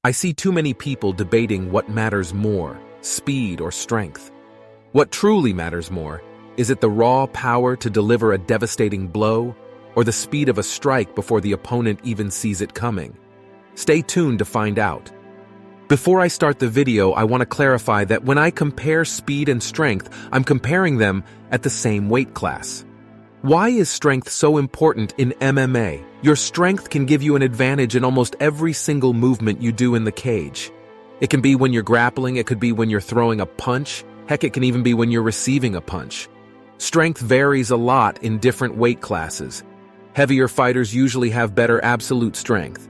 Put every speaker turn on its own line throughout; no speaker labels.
I see too many people debating what matters more, speed or strength. What truly matters more, is it the raw power to deliver a devastating blow, or the speed of a strike before the opponent even sees it coming? Stay tuned to find out. Before I start the video, I want to clarify that when I compare speed and strength, I'm comparing them at the same weight class. Why is strength so important in MMA? Your strength can give you an advantage in almost every single movement you do in the cage. It can be when you're grappling, it could be when you're throwing a punch, heck, it can even be when you're receiving a punch. Strength varies a lot in different weight classes. Heavier fighters usually have better absolute strength.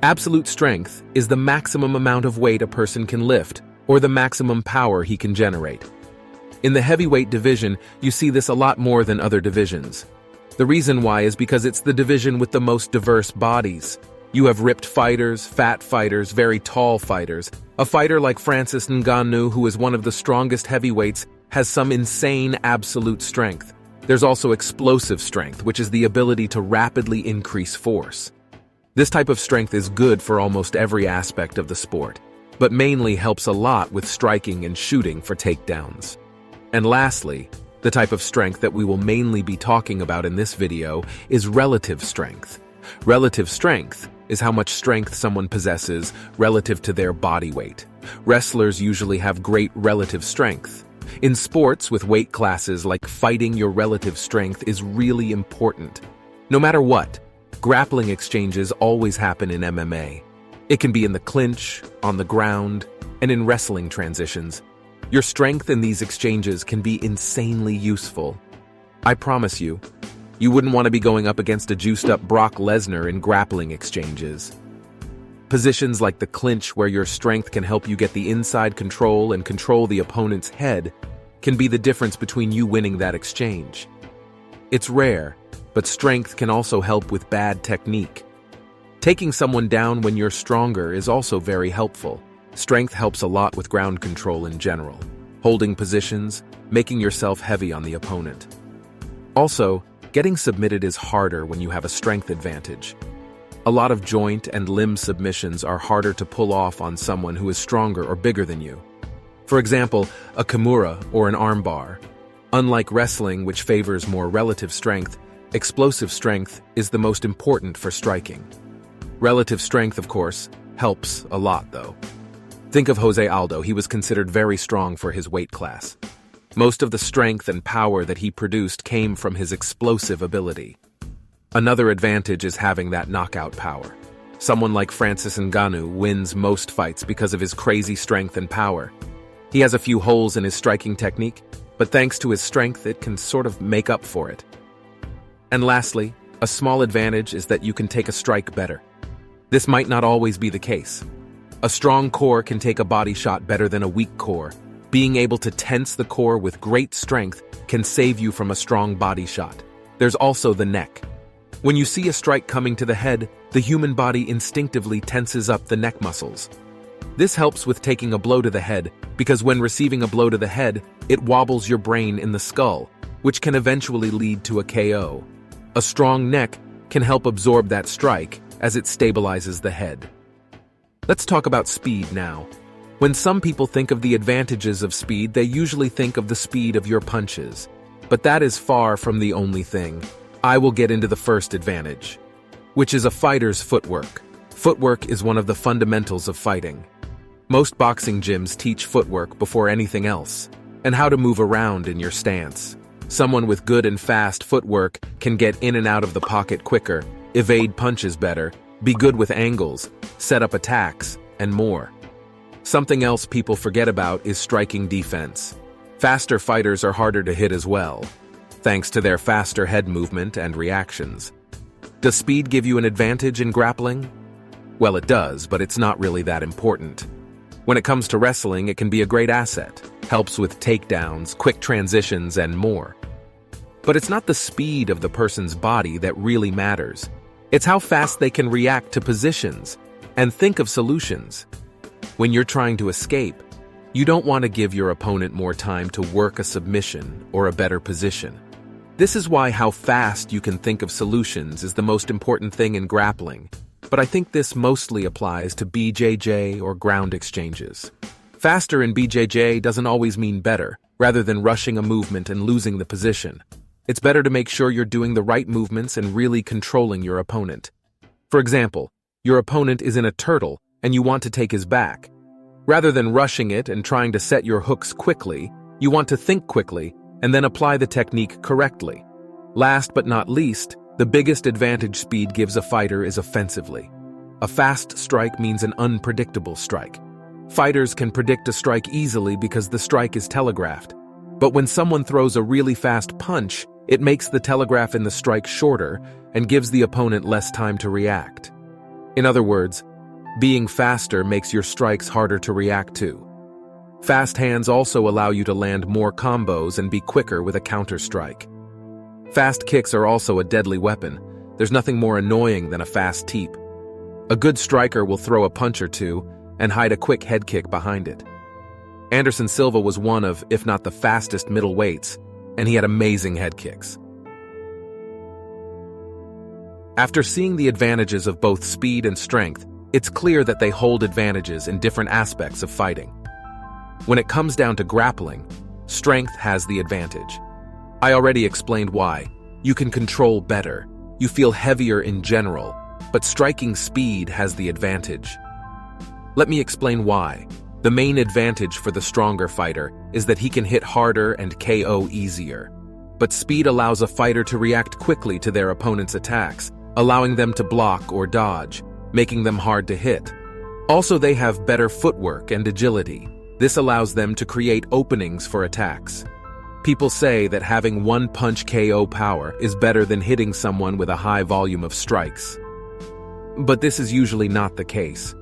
Absolute strength is the maximum amount of weight a person can lift, or the maximum power he can generate. In the heavyweight division, you see this a lot more than other divisions. The reason why is because it's the division with the most diverse bodies. You have ripped fighters, fat fighters, very tall fighters. A fighter like Francis Ngannou, who is one of the strongest heavyweights, has some insane absolute strength. There's also explosive strength, which is the ability to rapidly increase force. This type of strength is good for almost every aspect of the sport, but mainly helps a lot with striking and shooting for takedowns. And lastly, the type of strength that we will mainly be talking about in this video is relative strength. Relative strength is how much strength someone possesses relative to their body weight. Wrestlers usually have great relative strength. In sports with weight classes like fighting, your relative strength is really important. No matter what, grappling exchanges always happen in MMA. It can be in the clinch, on the ground, and in wrestling transitions. Your strength in these exchanges can be insanely useful. I promise you, you wouldn't want to be going up against a juiced-up Brock Lesnar in grappling exchanges. Positions like the clinch, where your strength can help you get the inside control and control the opponent's head, can be the difference between you winning that exchange. It's rare, but strength can also help with bad technique. Taking someone down when you're stronger is also very helpful. Strength helps a lot with ground control in general, holding positions, making yourself heavy on the opponent. Also, getting submitted is harder when you have a strength advantage. A lot of joint and limb submissions are harder to pull off on someone who is stronger or bigger than you. For example, a kimura or an armbar. Unlike wrestling, which favors more relative strength, explosive strength is the most important for striking. Relative strength, of course, helps a lot though. Think of Jose Aldo. He was considered very strong for his weight class. Most of the strength and power that he produced came from his explosive ability. Another advantage is having that knockout power. Someone like Francis Ngannou wins most fights because of his crazy strength and power. He has a few holes in his striking technique, but thanks to his strength, it can sort of make up for it. And lastly, a small advantage is that you can take a strike better. This might not always be the case. A strong core can take a body shot better than a weak core. Being able to tense the core with great strength can save you from a strong body shot. There's also the neck. When you see a strike coming to the head, the human body instinctively tenses up the neck muscles. This helps with taking a blow to the head, because when receiving a blow to the head, it wobbles your brain in the skull, which can eventually lead to a KO. A strong neck can help absorb that strike as it stabilizes the head. Let's talk about speed now. When some people think of the advantages of speed, they usually think of the speed of your punches. But that is far from the only thing. I will get into the first advantage, which is a fighter's footwork. Footwork is one of the fundamentals of fighting. Most boxing gyms teach footwork before anything else, and how to move around in your stance. Someone with good and fast footwork can get in and out of the pocket quicker, evade punches better, be good with angles, set up attacks, and more. Something else people forget about is striking defense. Faster fighters are harder to hit as well, thanks to their faster head movement and reactions. Does speed give you an advantage in grappling? Well, it does, but it's not really that important. When it comes to wrestling, it can be a great asset, helps with takedowns, quick transitions, and more. But it's not the speed of the person's body that really matters. It's how fast they can react to positions and think of solutions. When you're trying to escape, you don't want to give your opponent more time to work a submission or a better position. This is why how fast you can think of solutions is the most important thing in grappling. but I think this mostly applies to BJJ or ground exchanges. Faster in BJJ doesn't always mean better, rather than rushing a movement and losing the position. It's better to make sure you're doing the right movements and really controlling your opponent. For example, your opponent is in a turtle and you want to take his back. Rather than rushing it and trying to set your hooks quickly, you want to think quickly and then apply the technique correctly. Last but not least, the biggest advantage speed gives a fighter is offensively. A fast strike means an unpredictable strike. Fighters can predict a strike easily because the strike is telegraphed. But when someone throws a really fast punch, it makes the telegraph in the strike shorter and gives the opponent less time to react. In other words, being faster makes your strikes harder to react to. Fast hands also allow you to land more combos and be quicker with a counter strike. Fast kicks are also a deadly weapon. There's nothing more annoying than a fast teep. A good striker will throw a punch or two and hide a quick head kick behind it. Anderson Silva was one of, if not the fastest middleweights, and he had amazing head kicks. After seeing the advantages of both speed and strength, it's clear that they hold advantages in different aspects of fighting. When it comes down to grappling, strength has the advantage. I already explained why. You can control better, you feel heavier in general, but striking speed has the advantage. Let me explain why. The main advantage for the stronger fighter is that he can hit harder and KO easier. But speed allows a fighter to react quickly to their opponent's attacks, allowing them to block or dodge, making them hard to hit. Also, they have better footwork and agility. This allows them to create openings for attacks. People say that having one-punch KO power is better than hitting someone with a high volume of strikes. But this is usually not the case.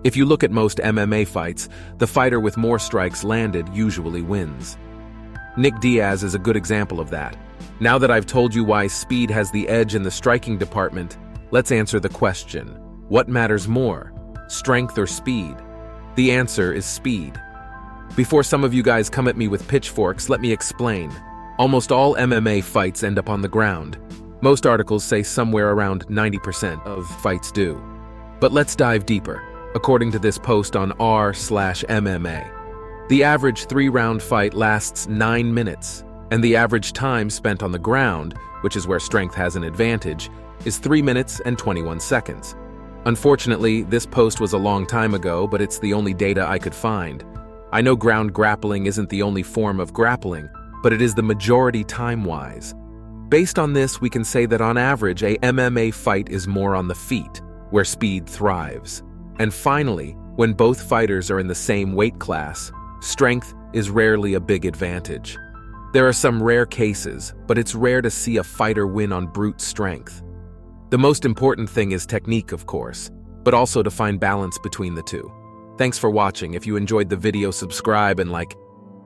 If you look at most MMA fights, the fighter with more strikes landed usually wins. Nick Diaz is a good example of that. Now that I've told you why speed has the edge in the striking department, let's answer the question: what matters more, strength or speed? The answer is speed. Before some of you guys come at me with pitchforks, let me explain. Almost all MMA fights end up on the ground. Most articles say somewhere around 90% of fights do. But let's dive deeper. According to this post on r/MMA, the average 3-round fight lasts 9 minutes, and the average time spent on the ground, which is where strength has an advantage, is 3 minutes and 21 seconds. Unfortunately, this post was a long time ago, but it's the only data I could find. I know ground grappling isn't the only form of grappling, but it is the majority time-wise. Based on this, we can say that on average, a MMA fight is more on the feet, where speed thrives. And finally, when both fighters are in the same weight class, strength is rarely a big advantage. There are some rare cases, but it's rare to see a fighter win on brute strength. The most important thing is technique, of course, but also to find balance between the two. Thanks for watching. If you enjoyed the video, subscribe and like.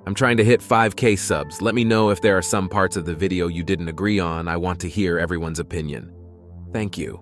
I'm trying to hit 5K subs. Let me know if there are some parts of the video you didn't agree on. I want to hear everyone's opinion. Thank you.